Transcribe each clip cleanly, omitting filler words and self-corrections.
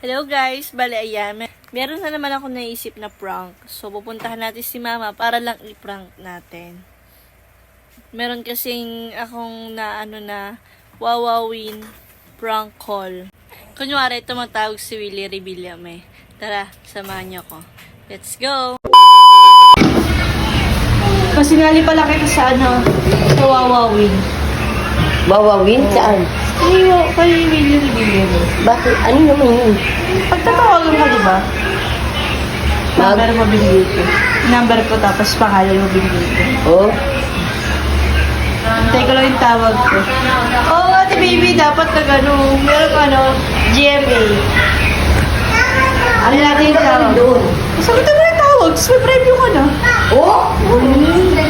Hello guys, bale ayan. Meron na naman ako naisip na prank. So pupuntahan natin si mama para lang i-prank natin. Meron kasing akong na wawawin prank call. Kunyari tumatawag si Willie Rebillame. Tara, samahan niyo ko. Let's go! Pasinali pala kita sa sa wawawin. Wawawin? Saan? Kay Willie Rebillame. Bakit? Ano naman yun? Pagtatawagan ka, di ba? Number mo binigay ko. Number ko tapos pangalan mo binigay ko. Oh? Hintay ko lang yung tawag ko. Oo, ate baby, dapat meron ka GMA. Ano natin yung tawag? Sagutin mo yung tawag, tapos may preview ka na. Oh?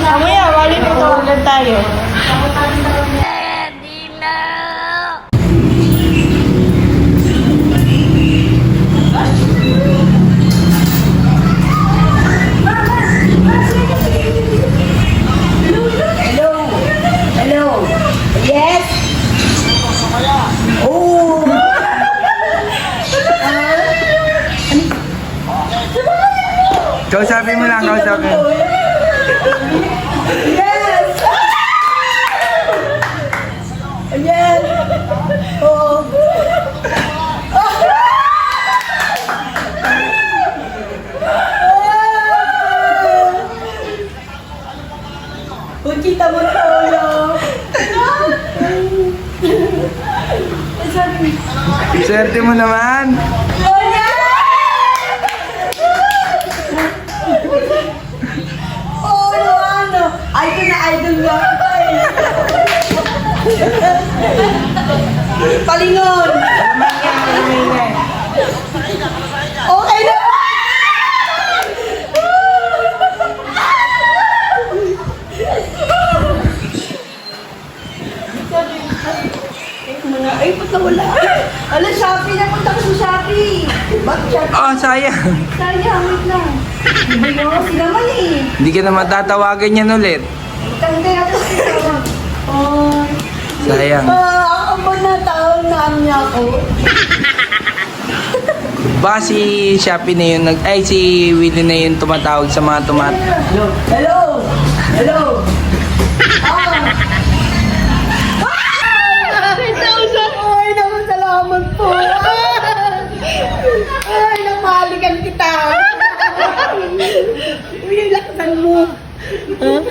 Mamaya, wali mo tawagan tayo. Yes? Oh! Kausapin mo lang, kausapin. Yes! Yes! Oh! Kita mo to, Swerte mo naman. Oh, ano? Idol na idol nga. Palingon! Okay na! Ay, ba't nawala? Ala, Shopee! Napunta ko sa Shopee! Bakit Shopee? Oh, sayang. Sayang, wait lang. Hindi mo kasi naman eh. Hindi ka na matatawagan yan ulit. Hindi na ito. Oh. Sayang. Ako ba na taon na niya ako? Baka si Shopee na yun, si Willie na yun tumatawag sa mga Hello? Hello? Hello? Ay, naman salamat po. Ay, namahalikan kita. Uy, laksan mo. Huh?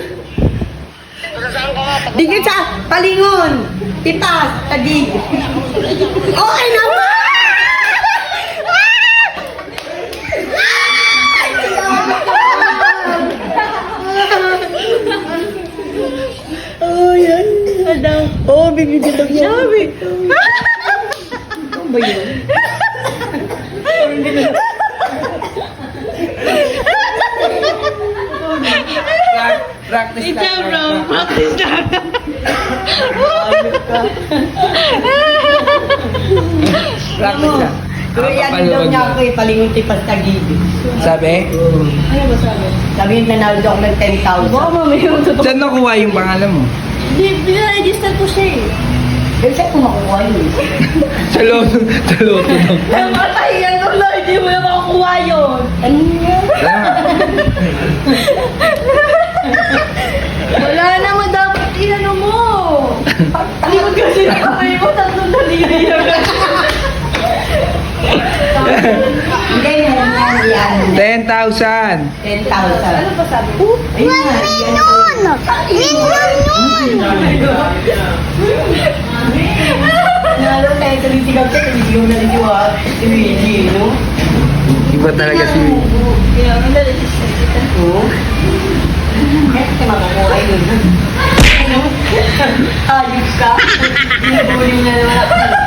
Digit sa Palingon. Titas, Tagig. Okay naman. Oh, yan. Ano? Oh, bibigyan daw niya. Sabi. Ano ba yun? Practice Ito bro, practice na. Practice na. Kaya yan daw niya ako eh, Palingon Tipas Tagig. Sabi? Ano ba sabi? Sabi yung nanalo ako ng 10,000. Baka mamaya yung totoo. Saan nakuha yung pangalan mo? Hindi, register ko siya eh. Eh, saan ko makukuha yun? Sa loto. Sa loto lang. Namatay yan ko lang, hindi mo na makakuha yun. Ano yan? Wala naman dapat inano mo. Talikod kasi na kamay mo, tatlong daliri na. Hindi, meron yan. 10,000. 10,000. Ano ba sabi? Ayun nga. Nalo tayo sa litigaw siya, tumitigaw na rin si Willie, no? Iba talaga si Willie. Kaya mo na-register kita. Oo. Kasi makukuha yun. Ayos ka. Pinabuli na naman ako.